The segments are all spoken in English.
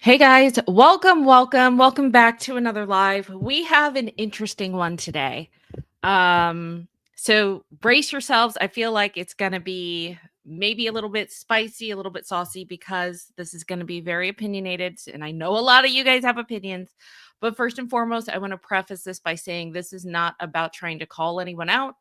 Hey guys, welcome back to another live. We have an interesting one today. So brace yourselves. I feel like it's going to be maybe a little bit spicy, a little bit saucy because this is going to be very opinionated and I know a lot of you guys have opinions. But first and foremost, I want to preface this by saying this is not about trying to call anyone out.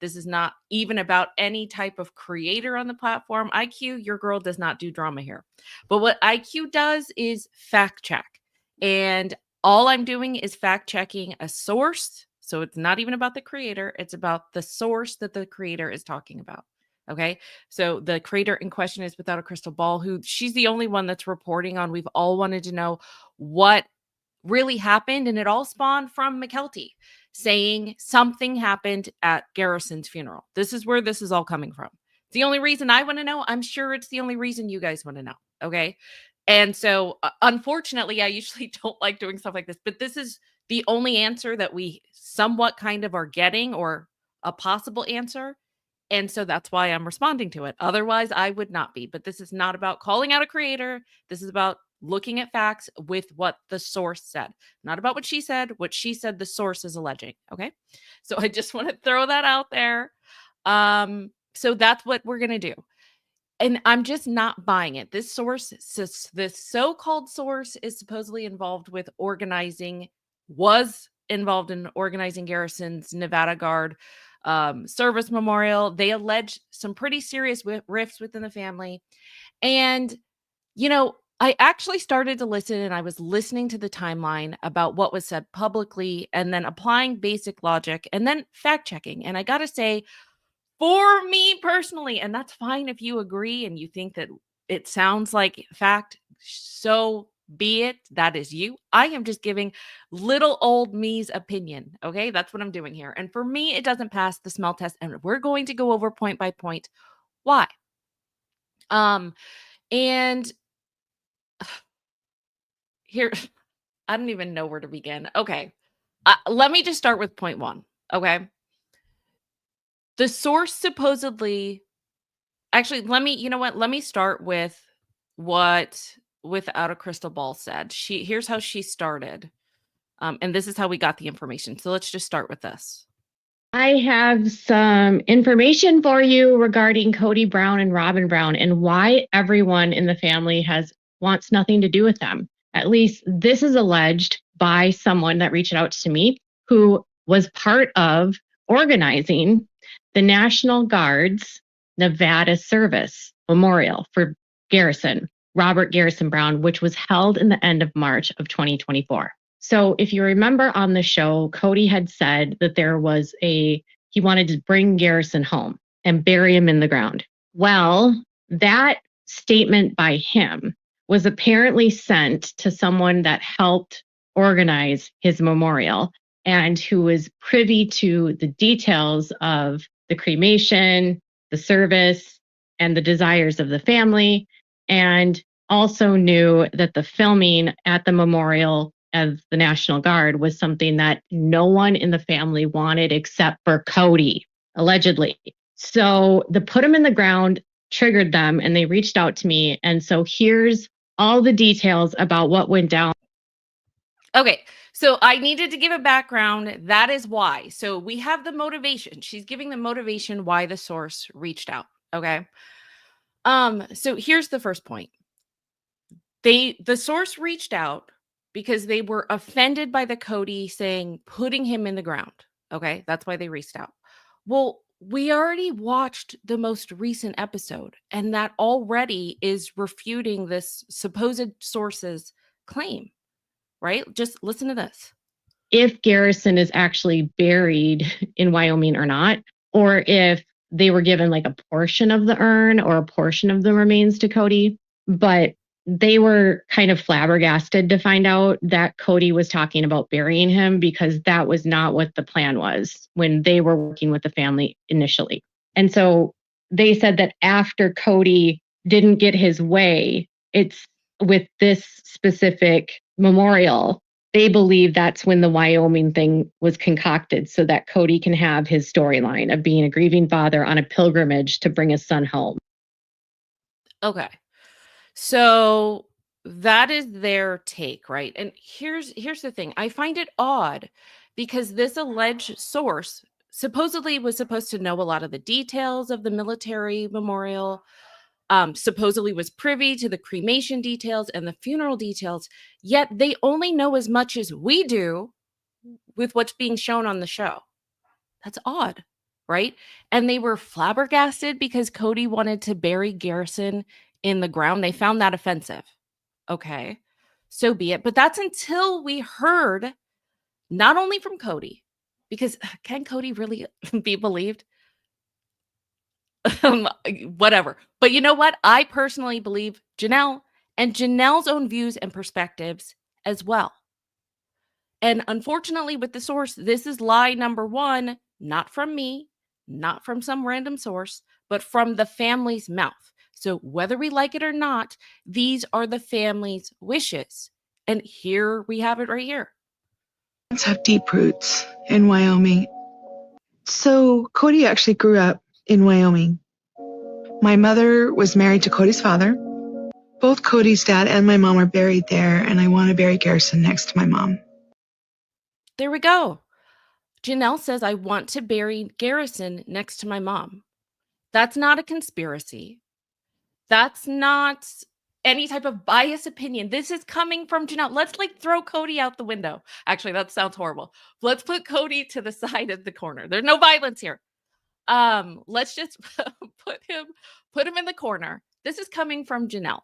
This is not even about any type of creator on the platform. IQ, your girl does not do drama here. But what IQ does is fact check. And all I'm doing is fact checking a source. So it's not even about the creator, it's about the source that the creator is talking about. Okay. So the creator in question is Without a Crystal Ball, who she's the only one that's reporting on. We've all wanted to know what really happened. And it all spawned from McKelty saying something happened at Garrison's funeral. This is where this is all coming from. It's the only reason I want to know. I'm sure it's the only reason you guys want to know. Okay. And so, unfortunately, I usually don't like doing stuff like this, but this is the only answer that we somewhat kind of are getting, or a possible answer. And so that's why I'm responding to it. Otherwise, I would not be. But this is not about calling out a creator. This is about looking at facts with what the source said, not about what she said. What she said, the source is alleging. Okay. So I just want to throw that out there. So that's what we're going to do. And I'm just not buying it. This source, this so-called source, is supposedly was involved in organizing Garrison's Nevada Guard service memorial. They allege some pretty serious rifts within the family. And, I actually started to listen, and I was listening to the timeline about what was said publicly and then applying basic logic and then fact checking. And I got to say, for me personally, and that's fine if you agree and you think that it sounds like fact, so be it. That is you. I am just giving little old me's opinion. Okay. That's what I'm doing here. And for me, it doesn't pass the smell test. And we're going to go over point by point why. And here, I don't even know where to begin. Okay. Let me just start with point one. Okay. The source supposedly, actually, let me start with what Without a Crystal Ball said. Here's how she started. And this is how we got the information. So let's just start with this. I have some information for you regarding Kody Brown and Robyn Brown and why everyone in the family wants nothing to do with them. At least this is alleged by someone that reached out to me who was part of organizing the National Guard's Nevada Service Memorial for Robert Garrison Brown, which was held in the end of March of 2024. So if you remember on the show, Kody had said that he wanted to bring Garrison home and bury him in the ground. Well, that statement by him was apparently sent to someone that helped organize his memorial and who was privy to the details of the cremation, the service, and the desires of the family, and also knew that the filming at the memorial of the National Guard was something that no one in the family wanted except for Kody, allegedly. So the put him in the ground triggered them and they reached out to me. And so here's all the details about what went down. Okay. So I needed to give a background. That is why. So we have the motivation. She's giving the motivation why the source reached out. Okay. So here's the first point. The source reached out because they were offended by the Kody saying putting him in the ground. Okay, that's why they reached out. Well, we already watched the most recent episode, and that already is refuting this supposed source's claim, right? Just listen to this. If Garrison is actually buried in Wyoming or not, or if they were given like a portion of the urn or a portion of the remains to Kody, but they were kind of flabbergasted to find out that Kody was talking about burying him because that was not what the plan was when they were working with the family initially. And so they said that after Kody didn't get his way, it's with this specific memorial, they believe that's when the Wyoming thing was concocted so that Kody can have his storyline of being a grieving father on a pilgrimage to bring his son home. Okay. So that is their take, right? And here's the thing. I find it odd because this alleged source supposedly was supposed to know a lot of the details of the military memorial, supposedly was privy to the cremation details and the funeral details, yet they only know as much as we do with what's being shown on the show. That's odd, right? And they were flabbergasted because Kody wanted to bury Garrison in the ground. They found that offensive. Okay, so be it. But that's until we heard not only from Kody, because can Kody really be believed? Whatever. But you know what? I personally believe Janelle and Janelle's own views and perspectives as well. And unfortunately, with the source, this is lie number one, not from me, not from some random source, but from the family's mouth. So whether we like it or not, these are the family's wishes. And here we have it right here. Have deep roots in Wyoming. So Kody actually grew up in Wyoming. My mother was married to Kody's father. Both Kody's dad and my mom are buried there, and I want to bury Garrison next to my mom. There we go. Janelle says, I want to bury Garrison next to my mom. That's not a conspiracy. That's not any type of biased opinion. This is coming from Janelle. Let's throw Kody out the window. Actually, that sounds horrible. Let's put Kody to the side of the corner. There's no violence here. Let's just put him in the corner. This is coming from Janelle,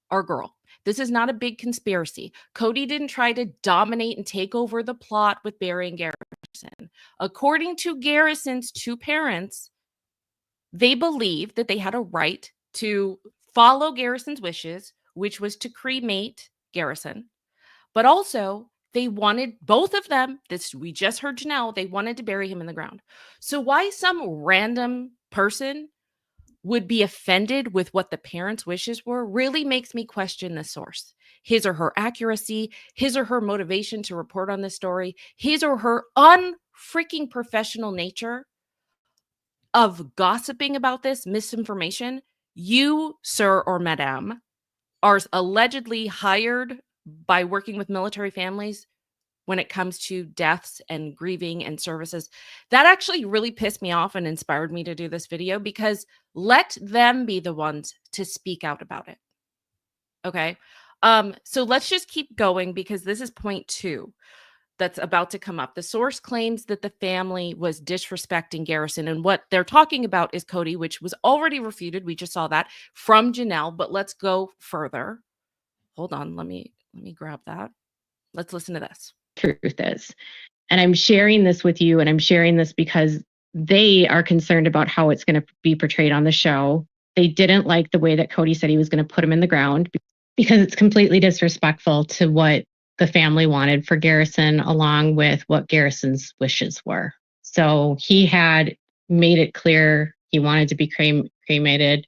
our girl. This is not a big conspiracy. Kody didn't try to dominate and take over the plot with burying Garrison. According to Garrison's two parents, they believed that they had a right to follow Garrison's wishes, which was to cremate Garrison. But also, they wanted both of them, this we just heard Janelle, they wanted to bury him in the ground. So why some random person would be offended with what the parents' wishes were really makes me question the source. His or her accuracy, his or her motivation to report on this story, his or her unfreaking professional nature of gossiping about this misinformation. You, sir or madam, are allegedly hired by working with military families when it comes to deaths and grieving and services. That actually really pissed me off and inspired me to do this video, because let them be the ones to speak out about it. Okay. So let's just keep going, because this is point 2 that's about to come up. The source claims that the family was disrespecting Garrison, and what they're talking about is Kody, which was already refuted. We just saw that from Janelle, but let's go further. Hold on, let me grab that. Let's listen to this. Truth is. And I'm sharing this with you, and I'm sharing this because they are concerned about how it's going to be portrayed on the show. They didn't like the way that Kody said he was going to put him in the ground, because it's completely disrespectful to what the family wanted for Garrison, along with what Garrison's wishes were. So he had made it clear he wanted to be cremated,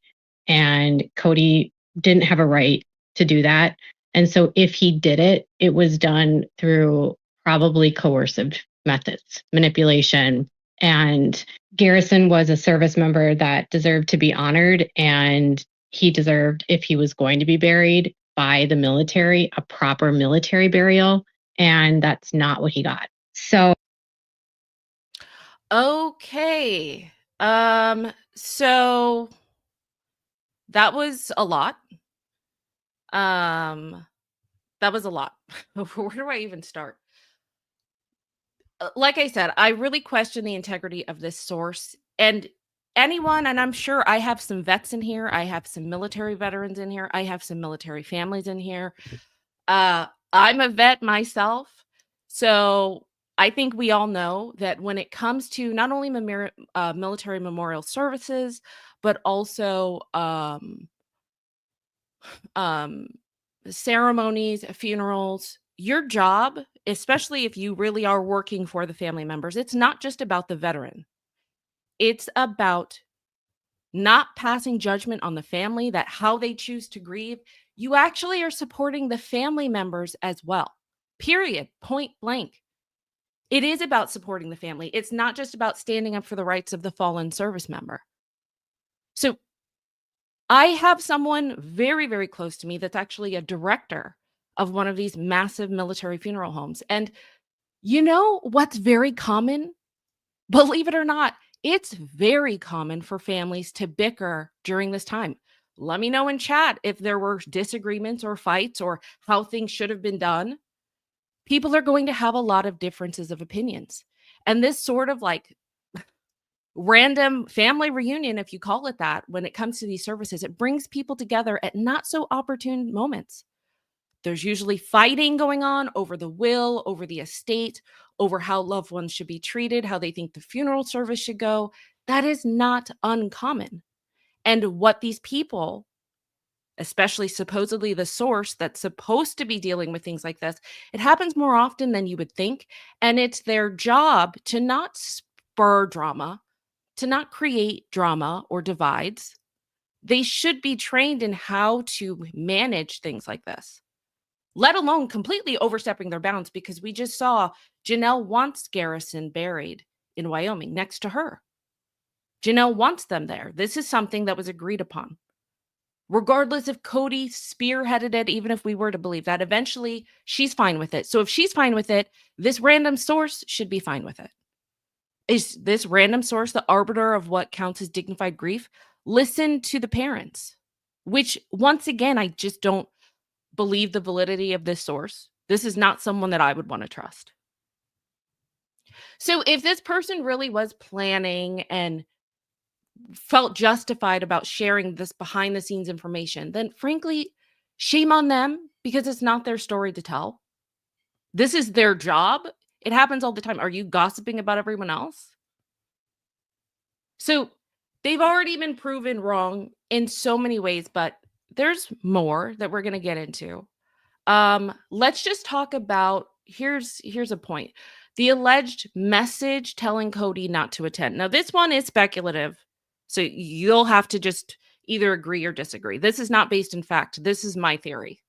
and Kody didn't have a right to do that. And so if he did it, it was done through probably coercive methods, manipulation. And Garrison was a service member that deserved to be honored, and he deserved, if he was going to be buried by the military, a proper military burial. And that's not what he got. So okay. So that was a lot. That was a lot. Where do I even start? Like I said, I really question the integrity of this source. And anyone, and I'm sure I have some vets in here, I have some military veterans in here, I have some military families in here. I'm a vet myself. So I think we all know that when it comes to not only military memorial services, but also ceremonies, funerals, your job, especially if you really are working for the family members, it's not just about the veteran. It's about not passing judgment on the family, that how they choose to grieve. You actually are supporting the family members as well. Period. Point blank. It is about supporting the family. It's not just about standing up for the rights of the fallen service member. So I have someone very, very close to me that's actually a director of one of these massive military funeral homes. And you know what's very common? Believe it or not, it's very common for families to bicker during this time. Let me know in chat if there were disagreements or fights or how things should have been done. People are going to have a lot of differences of opinions. And this sort of like random family reunion, if you call it that, when it comes to these services, it brings people together at not so opportune moments. There's usually fighting going on over the will, over the estate, over how loved ones should be treated, how they think the funeral service should go. That is not uncommon. And what these people, especially supposedly the source that's supposed to be dealing with things like this, it happens more often than you would think. And it's their job to not spur drama, to not create drama or divides. They should be trained in how to manage things like this, let alone completely overstepping their bounds, because we just saw Janelle wants Garrison buried in Wyoming next to her. Janelle wants them there. This is something that was agreed upon. Regardless if Kody spearheaded it, even if we were to believe that, eventually she's fine with it. So if she's fine with it, this random source should be fine with it. Is this random source the arbiter of what counts as dignified grief? Listen to the parents, which once again, I just don't believe the validity of this source. This is not someone that I would want to trust. So if this person really was planning and felt justified about sharing this behind the scenes information, then frankly, shame on them, because it's not their story to tell. This is their job. It happens all the time. Are you gossiping about everyone else? So they've already been proven wrong in so many ways, but there's more that we're going to get into. Let's just talk about, here's a point. The alleged message telling Kody not to attend. Now, this one is speculative, so you'll have to just either agree or disagree. This is not based in fact. This is my theory.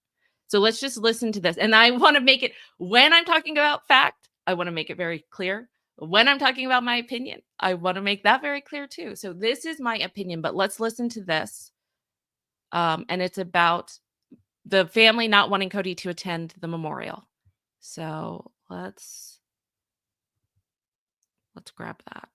So let's just listen to this. And I want to make it, when I'm talking about fact, I want to make it very clear. When I'm talking about my opinion, I want to make that very clear too. So this is my opinion, but let's listen to this. And it's about the family not wanting Kody to attend the memorial. So let's grab that.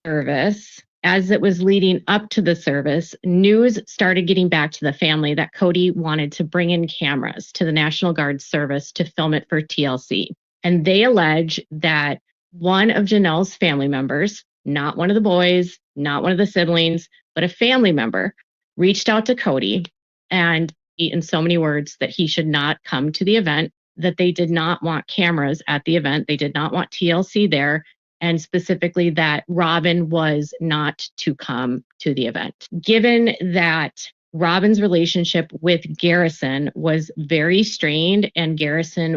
Service. As it was leading up to the service, news started getting back to the family that Kody wanted to bring in cameras to the National Guard service to film it for TLC. And they allege that one of Janelle's family members, not one of the boys, not one of the siblings, but a family member, reached out to Kody and in so many words that he should not come to the event, that they did not want cameras at the event. They did not want TLC there, and specifically that Robyn was not to come to the event. Given that Robyn's relationship with Garrison was very strained and Garrison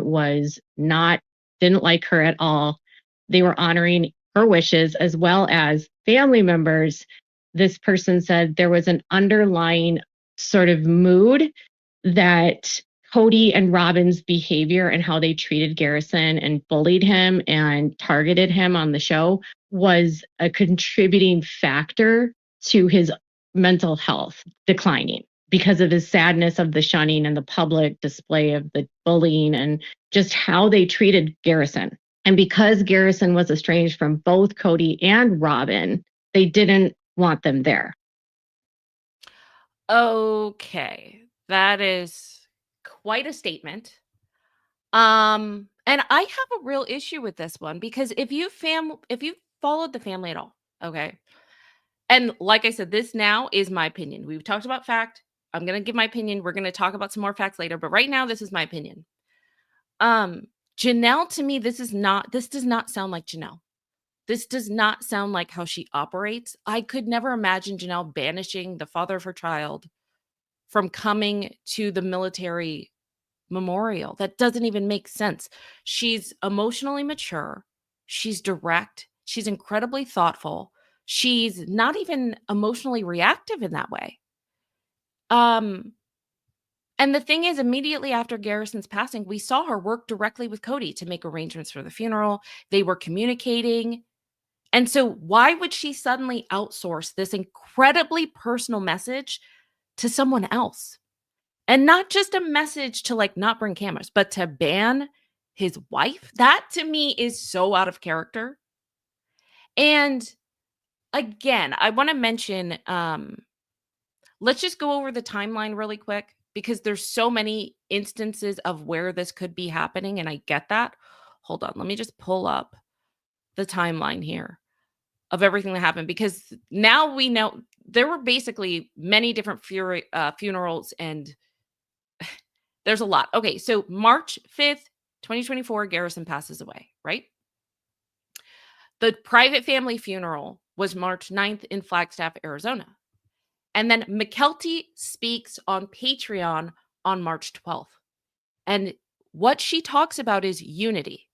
didn't like her at all, they were honoring her wishes as well as family members. This person said there was an underlying sort of mood that Kody and Robyn's behavior and how they treated Garrison and bullied him and targeted him on the show was a contributing factor to his mental health declining because of his sadness of the shunning and the public display of the bullying and just how they treated Garrison. And because Garrison was estranged from both Kody and Robyn, they didn't want them there. Okay, that is quite a statement. And I have a real issue with this one, because if you followed the family at all, okay. And like I said, this now is my opinion. We've talked about fact. I'm going to give my opinion. We're going to talk about some more facts later, but right now this is my opinion. Janelle, to me, this does not sound like Janelle. This does not sound like how she operates. I could never imagine Janelle banishing the father of her child from coming to the military memorial. That doesn't even make sense. She's emotionally mature. She's direct. She's incredibly thoughtful. She's not even emotionally reactive in that way. And the thing is, immediately after Garrison's passing, we saw her work directly with Kody to make arrangements for the funeral. They were communicating. And so why would she suddenly outsource this incredibly personal message to someone else? And not just a message to like not bring cameras, but to ban his wife? That to me is so out of character. And again, I want to mention let's just go over the timeline really quick because there's so many instances of where this could be happening and I get that. Hold on, let me just pull up the timeline here of everything that happened because now we know there were basically many different funerals and there's a lot. Okay, so March 5th, 2024, Garrison passes away, right? The private family funeral was March 9th in Flagstaff, Arizona. And then McKelty speaks on Patreon on March 12th. And what she talks about is unity.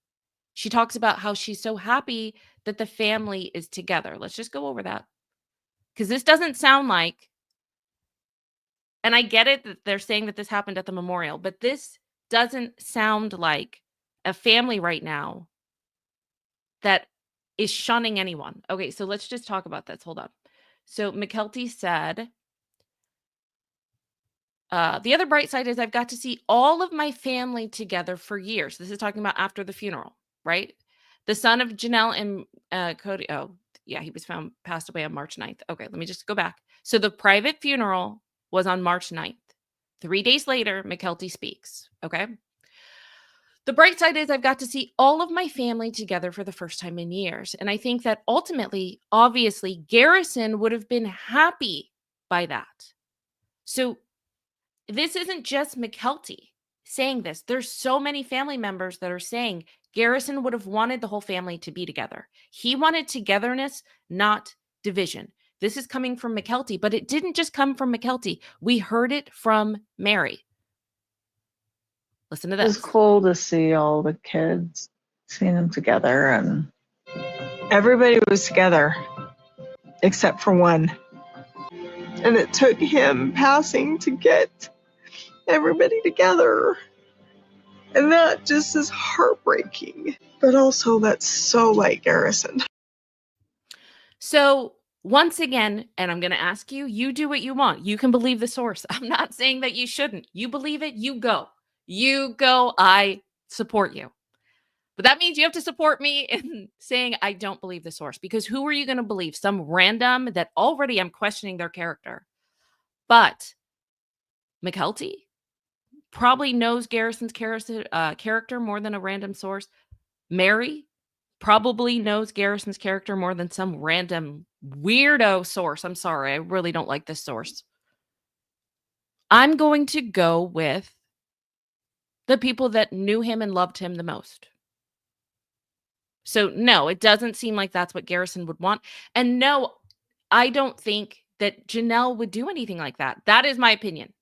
She talks about how she's so happy that the family is together. Let's just go over that. Because this doesn't sound like, and I get it that they're saying that this happened at the memorial, but this doesn't sound like a family right now that is shunning anyone. Okay, so let's just talk about this. Hold on. So McKelty said, the other bright side is I've got to see all of my family together for years. This is talking about after the funeral, right? The son of Janelle and Kody. Oh, yeah, he was passed away on March 9th. Okay, let me just go back. So the private funeral was on March 9th. 3 days later, McKelty speaks. Okay. The bright side is I've got to see all of my family together for the first time in years. And I think that ultimately, obviously, Garrison would have been happy by that. So this isn't just McKelty saying this. There's so many family members that are saying Garrison would have wanted the whole family to be together. He wanted togetherness, not division. This is coming from McKelty, but it didn't just come from McKelty. We heard it from Mary. Listen to It was this. cool to see all the kids, seeing them together, and everybody was together except for one. And it took him passing to get everybody together. And that just is heartbreaking. But also, that's so like Garrison. So once again, and I'm going to ask you, you do what you want. You can believe the source. I'm not saying that you shouldn't. You believe it, you go. You go, I support you. But that means you have to support me in saying I don't believe the source. Because who are you going to believe? Some random that already I'm questioning their character. But McKelty probably knows Garrison's character more than a random source. Mary probably knows Garrison's character more than some random weirdo source. I'm sorry. I really don't like this source. I'm going to go with the people that knew him and loved him the most. So no, it doesn't seem like that's what Garrison would want. And no, I don't think that Janelle would do anything like that. That is my opinion.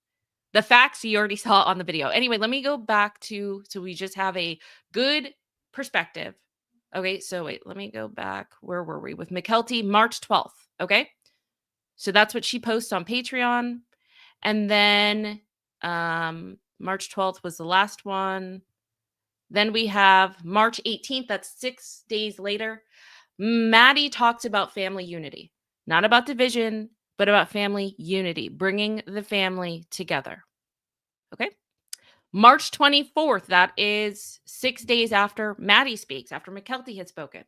The facts you already saw on the video. Anyway, let me go back to, so we just have a good perspective. Okay, so wait, let me go back. Where were we? With McKelty, March 12th. Okay, so that's what she posts on Patreon. And then March 12th was the last one. Then we have March 18th. That's 6 days later. Maddie talks about family unity, not about division, but about family unity, bringing the family together. Okay. March 24th, that is 6 days after Maddie speaks, after McKelty had spoken.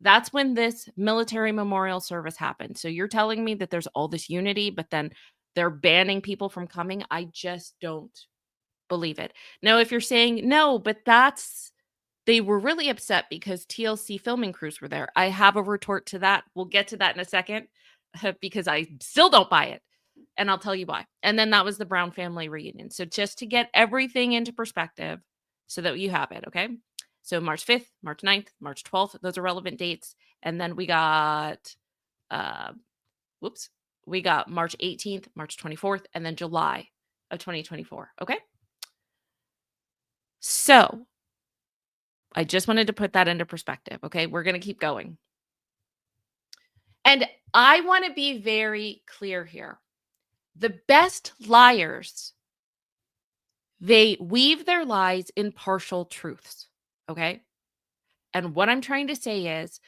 That's when this military memorial service happened. So you're telling me that there's all this unity, but then they're banning people from coming? I just don't believe it. Now, if you're saying, no, but they were really upset because TLC filming crews were there. I have a retort to that. We'll get to that in a second because I still don't buy it. And I'll tell you why. And then that was the Brown family reunion. So just to get everything into perspective so that you have it, okay? So March 5th, March 9th, March 12th, those are relevant dates. And then we got, we got March 18th, March 24th, and then July of 2024, okay? So I just wanted to put that into perspective, okay? We're going to keep going. And I want to be very clear here. The best liars, they weave their lies in partial truths, okay? And what I'm trying to say is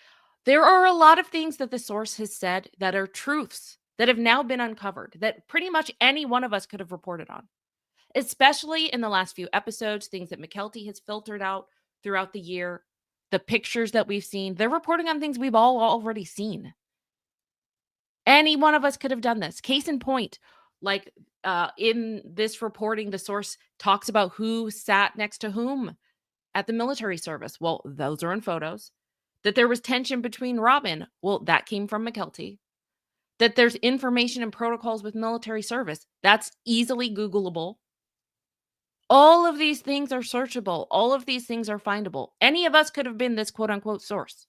There are a lot of things that the source has said that are truths that have now been uncovered that pretty much any one of us could have reported on, especially in the last few episodes, things that McKelty has filtered out throughout the year, the pictures that we've seen. They're reporting on things we've all already seen. Any one of us could have done this. Case in point, like in this reporting, the source talks about who sat next to whom at the military service. Well, those are in photos. That there was tension between Robyn. Well, that came from McKelty. That there's information and protocols with military service. That's easily Googleable. All of these things are searchable. All of these things are findable. Any of us could have been this quote unquote source.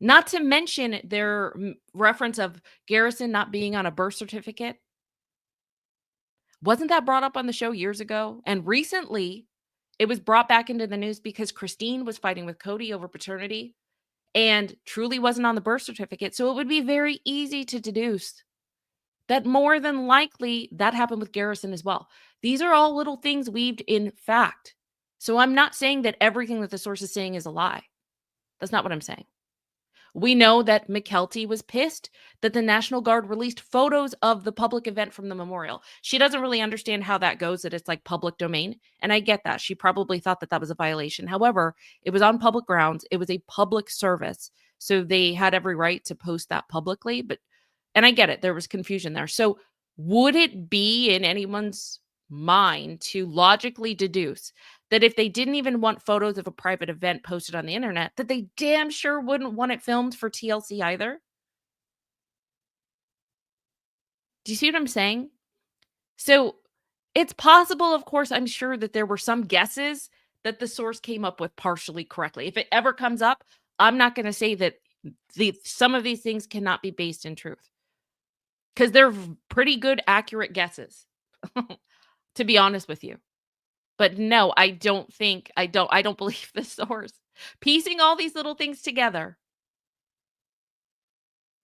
Not to mention their reference of Garrison not being on a birth certificate. Wasn't that brought up on the show years ago? And recently, it was brought back into the news because Christine was fighting with Kody over paternity and truly wasn't on the birth certificate. So it would be very easy to deduce that more than likely that happened with Garrison as well. These are all little things weaved in fact. So I'm not saying that everything that the source is saying is a lie. That's not what I'm saying. We know that McKelty was pissed that the National Guard released photos of the public event from the memorial. She doesn't really understand how that goes, that it's like public domain. And I get that. She probably thought that that was a violation. However, it was on public grounds. It was a public service. So they had every right to post that publicly. And I get it. There was confusion there. So would it be in anyone's mind to logically deduce that if they didn't even want photos of a private event posted on the internet, that they damn sure wouldn't want it filmed for TLC either? Do you see what I'm saying? So it's possible, of course, I'm sure that there were some guesses that the source came up with partially correctly. If it ever comes up, I'm not going to say that some of these things cannot be based in truth, because they're pretty good, accurate guesses, to be honest with you. But no, I don't believe the source. Piecing all these little things together,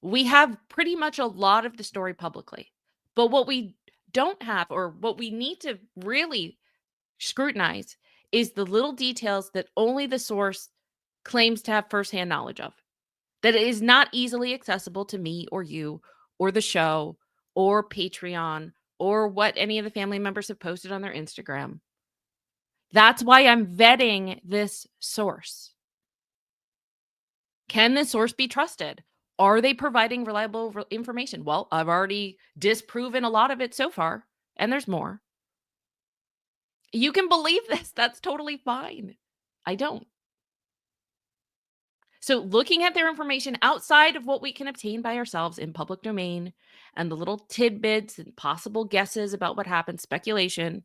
we have pretty much a lot of the story publicly. But what we don't have, or what we need to really scrutinize, is the little details that only the source claims to have firsthand knowledge of. That it is not easily accessible to me or you or the show or Patreon or what any of the family members have posted on their Instagram. That's why I'm vetting this source. Can the source be trusted? Are they providing reliable information? Well, I've already disproven a lot of it so far, and there's more. You can believe this. That's totally fine. I don't. So looking at their information outside of what we can obtain by ourselves in public domain and the little tidbits and possible guesses about what happened, speculation,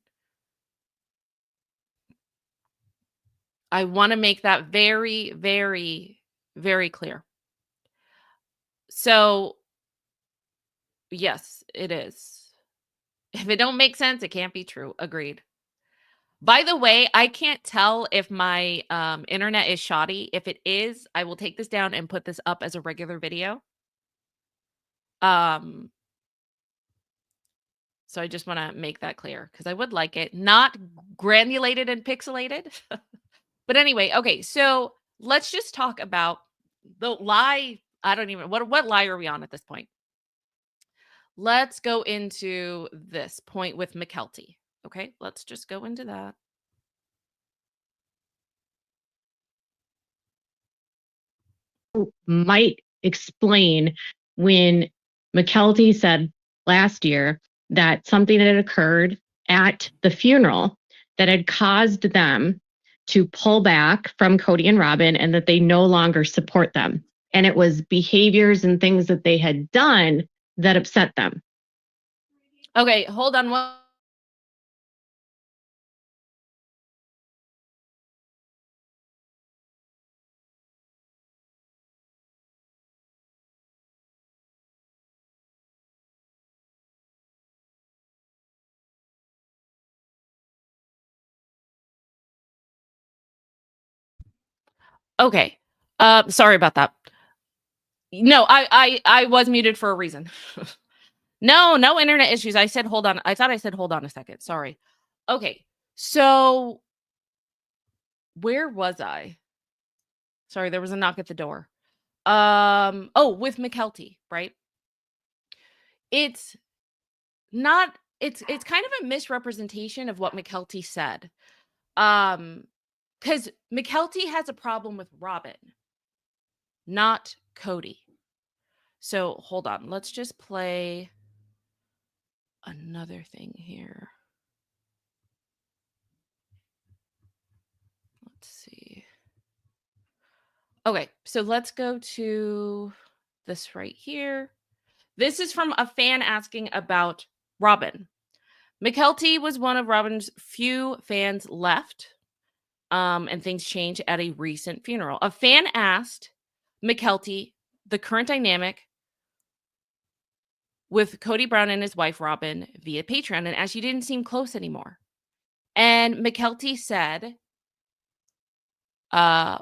I want to make that very, very, very clear. So, yes, it is. If it don't make sense, it can't be true. Agreed. By the way, I can't tell if my internet is shoddy. If it is, I will take this down and put this up as a regular video. So I just want to make that clear because I would like it not granulated and pixelated. But anyway, okay, so let's just talk about the lie. I don't even, what lie are we on at this point? Let's go into this point with McKelty. Okay, let's just go into that. Might explain when McKelty said last year that something had occurred at the funeral that had caused them to pull back from Kody and Robyn and that they no longer support them. And it was behaviors and things that they had done that upset them. Okay, hold on one. Okay. Sorry about that. No, I was muted for a reason. No internet issues. I said hold on. I thought I said hold on a second. Sorry. Okay. So where was I? Sorry, there was a knock at the door. with Mykelti, right? It's not it's kind of a misrepresentation of what Mykelti said. Because Mykelti has a problem with Robyn, not Kody. So hold on, let's just play another thing here. Let's see. Okay, so let's go to this right here. This is from a fan asking about Robyn. Mykelti was one of Robyn's few fans left, and things changed at a recent funeral. A fan asked Mykelti the current dynamic with Kody Brown and his wife Robyn via Patreon, and as she didn't seem close anymore. And Mykelti said,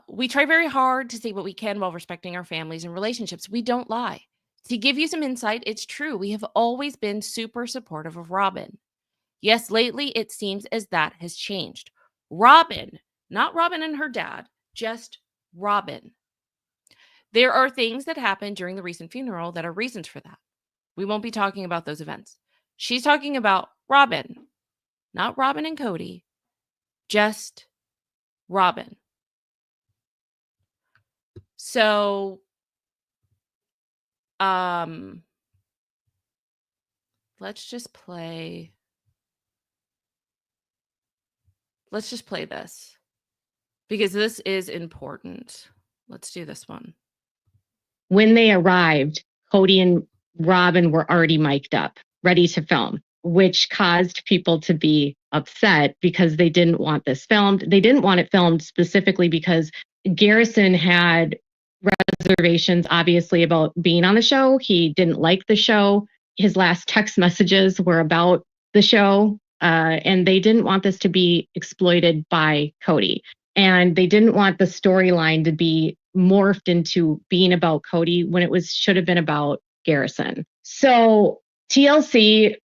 we try very hard to say what we can while respecting our families and relationships. We don't lie. To give you some insight, it's true. We have always been super supportive of Robyn. Yes, lately it seems as that has changed. Robyn, not Robyn and her dad, just Robyn. There are things that happened during the recent funeral that are reasons for that. We won't be talking about those events. She's talking about Robyn, not Robyn and Kody, just Robyn. So, let's just play this because this is important. Let's do this one. When they arrived, Kody and Robyn were already mic'd up, ready to film, which caused people to be upset because they didn't want this filmed. They didn't want it filmed specifically because Garrison had reservations, obviously, about being on the show. He didn't like the show. His last text messages were about the show, and they didn't want this to be exploited by Kody. And they didn't want the storyline to be morphed into being about Kody when it should have been about Garrison. So TLC,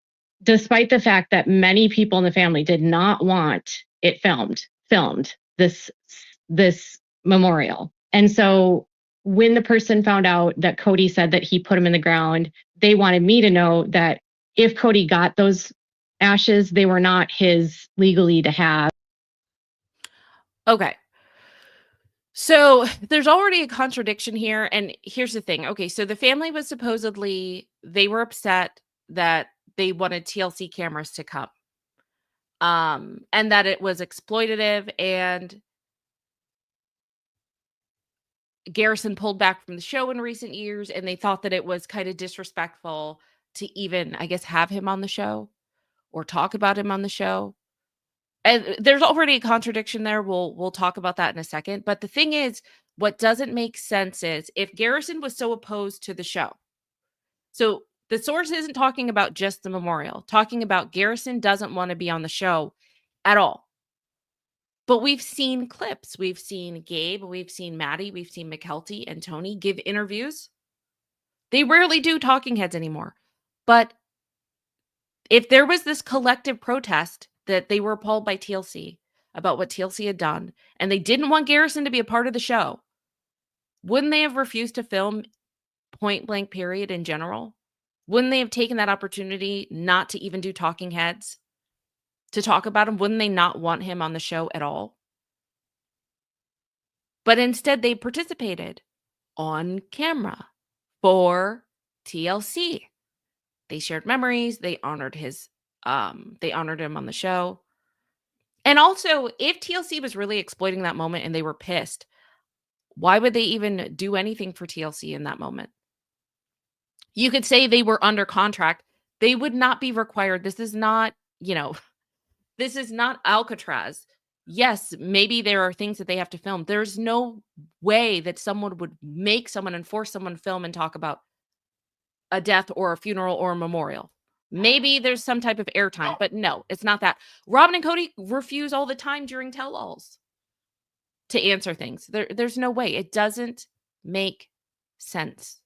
despite the fact that many people in the family did not want it filmed this memorial. And so when the person found out that Kody said that he put him in the ground, they wanted me to know that if Kody got those ashes, they were not his legally to have. Okay. So there's already a contradiction here. And here's the thing. Okay. So the family was supposedly, they were upset that they wanted TLC cameras to come. And that it was exploitative, and Garrison pulled back from the show in recent years, and they thought that it was kind of disrespectful to even, I guess, have him on the show or talk about him on the show. And there's already a contradiction there. We'll talk about that in a second. But the thing is, what doesn't make sense is if Garrison was so opposed to the show. So the source isn't talking about just the memorial, talking about Garrison doesn't want to be on the show at all. But we've seen clips. We've seen Gabe, we've seen Maddie, we've seen Mykelti and Tony give interviews. They rarely do talking heads anymore. But if there was this collective protest that they were appalled by TLC about what TLC had done, and they didn't want Garrison to be a part of the show, wouldn't they have refused to film point blank period in general? Wouldn't they have taken that opportunity not to even do talking heads to talk about him? Wouldn't they not want him on the show at all? But instead, they participated on camera for TLC. They shared memories. They honored him on the show. And also, if TLC was really exploiting that moment and they were pissed, why would they even do anything for TLC in that moment? You could say they were under contract. They would not be required. This is not, this is not Alcatraz. Yes, maybe there are things that they have to film. There's no way that someone would make someone and force someone to film and talk about a death or a funeral or a memorial. Maybe there's some type of airtime, but no, it's not that. Robyn and Kody refuse all the time during tell-alls to answer things. There's no way. It doesn't make sense.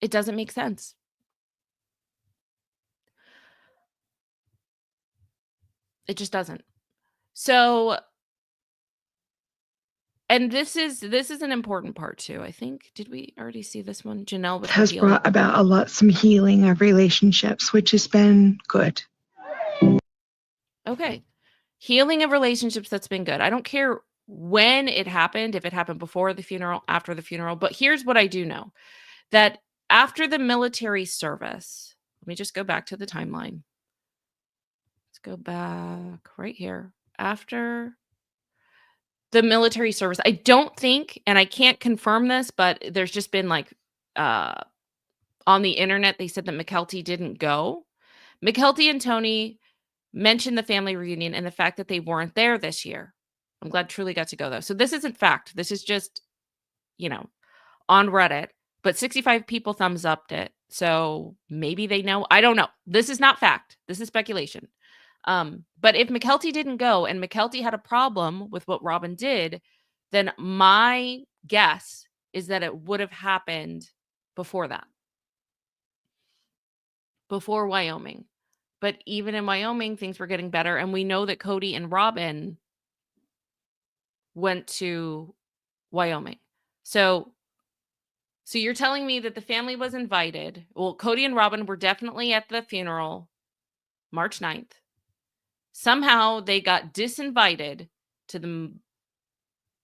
It doesn't make sense. It just doesn't. So, And this is an important part too. I think, did we already see this one? Janelle with her has healing. brought about some healing of relationships, which has been good. Okay. Healing of relationships, that's been good. I don't care when it happened, if it happened before the funeral, after the funeral, but here's what I do know. That after the military service, let me just go back to the timeline. Let's go back right here. After the military service, I don't think, and I can't confirm this, but there's just been like on the internet, they said that McKelty didn't go. McKelty and Tony mentioned the family reunion and the fact that they weren't there this year. I'm glad Truly got to go though. So this isn't fact. This is just, on Reddit, but 65 people thumbs upped it. So maybe they know. I don't know. This is not fact. This is speculation. But if McKelty didn't go and McKelty had a problem with what Robyn did, then my guess is that it would have happened before that. Before Wyoming. But even in Wyoming, things were getting better. And we know that Kody and Robyn went to Wyoming. So you're telling me that the family was invited. Well, Kody and Robyn were definitely at the funeral March 9th. Somehow they got disinvited to the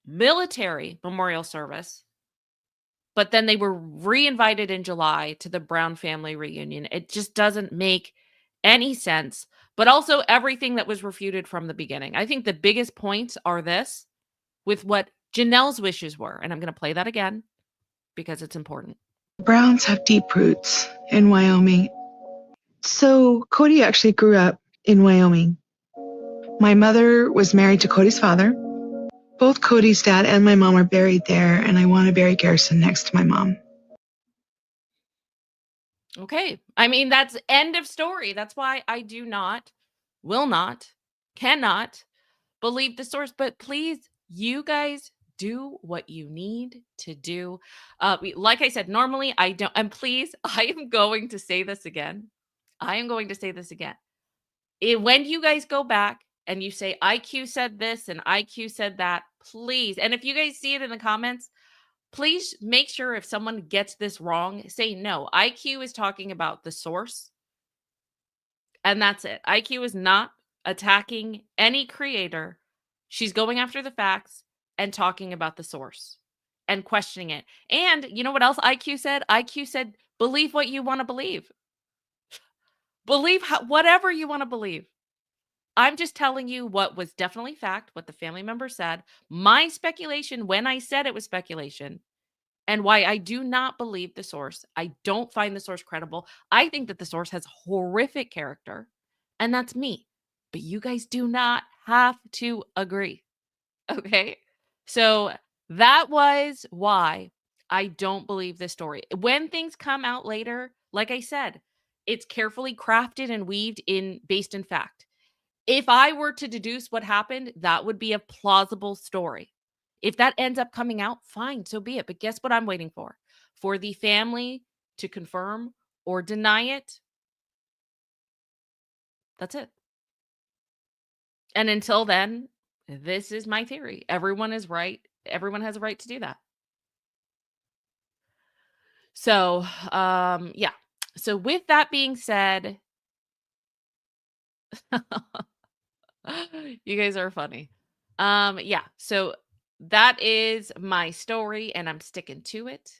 military memorial service, but then they were re-invited in July to the Brown family reunion. It just doesn't make any sense, but also everything that was refuted from the beginning. I think the biggest points are this with what Janelle's wishes were. And I'm going to play that again because it's important. Browns have deep roots in Wyoming. So Kody actually grew up in Wyoming. My mother was married to Kody's father. Both Kody's dad and my mom are buried there, and I want to bury Garrison next to my mom. Okay. I mean, that's end of story. That's why I do not, will not, cannot believe the source. But please, you guys do what you need to do. Like I said, normally I don't. And please, I am going to say this again. When you guys go back and you say IQ said this and IQ said that, please. And if you guys see it in the comments, please make sure if someone gets this wrong, say no. IQ is talking about the source. And that's it. IQ is not attacking any creator. She's going after the facts and talking about the source and questioning it. And you know what else IQ said? IQ said, believe what you want to believe. Believe whatever you want to believe. I'm just telling you what was definitely fact, what the family member said, my speculation when I said it was speculation, and why I do not believe the source. I don't find the source credible. I think that the source has horrific character, and that's me. But you guys do not have to agree. Okay? So that was why I don't believe this story. When things come out later, like I said, it's carefully crafted and weaved in based in fact. If I were to deduce what happened, that would be a plausible story. If that ends up coming out, fine, so be it. But guess what I'm waiting for? For the family to confirm or deny it. That's it. And until then, this is my theory. Everyone is right. Everyone has a right to do that. So, yeah. So with that being said, you guys are funny. Yeah. So that is my story and I'm sticking to it.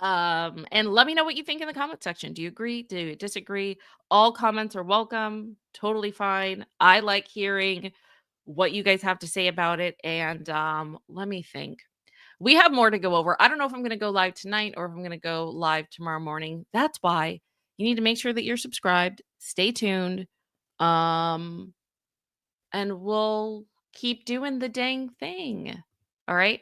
And let me know what you think in the comment section. Do you agree? Do you disagree? All comments are welcome. Totally fine. I like hearing what you guys have to say about it. And let me think. We have more to go over. I don't know if I'm going to go live tonight or if I'm going to go live tomorrow morning. That's why you need to make sure that you're subscribed. Stay tuned. And we'll keep doing the dang thing. All right.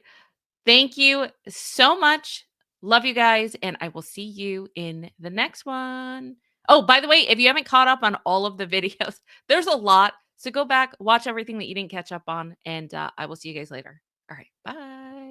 Thank you so much. Love you guys. And I will see you in the next one. Oh, by the way, if you haven't caught up on all of the videos, there's a lot. So go back, watch everything that you didn't catch up on. And I will see you guys later. All right. Bye.